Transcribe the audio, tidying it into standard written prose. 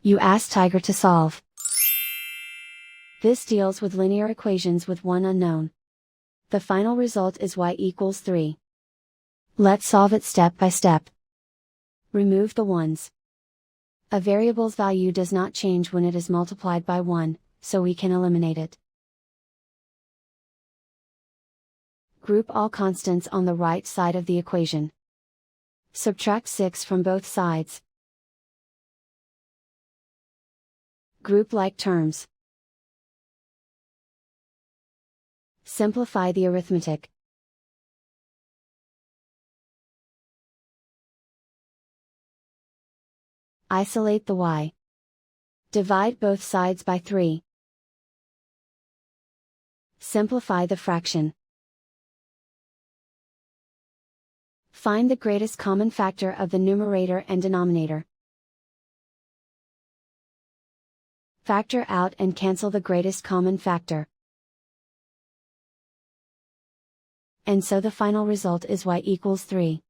You ask Tiger to solve. This deals with linear equations with one unknown. The final result is y equals 3. Let's solve it step by step. Remove the ones. A variable's value does not change when it is multiplied by 1, so we can eliminate it. Group all constants on the right side of the equation. Subtract 6 from both sides. Group like terms. Simplify the arithmetic. Isolate the y. Divide both sides by 3. Simplify the fraction. Find the greatest common factor of the numerator and denominator. Factor out and cancel the greatest common factor. And so the final result is y equals 3.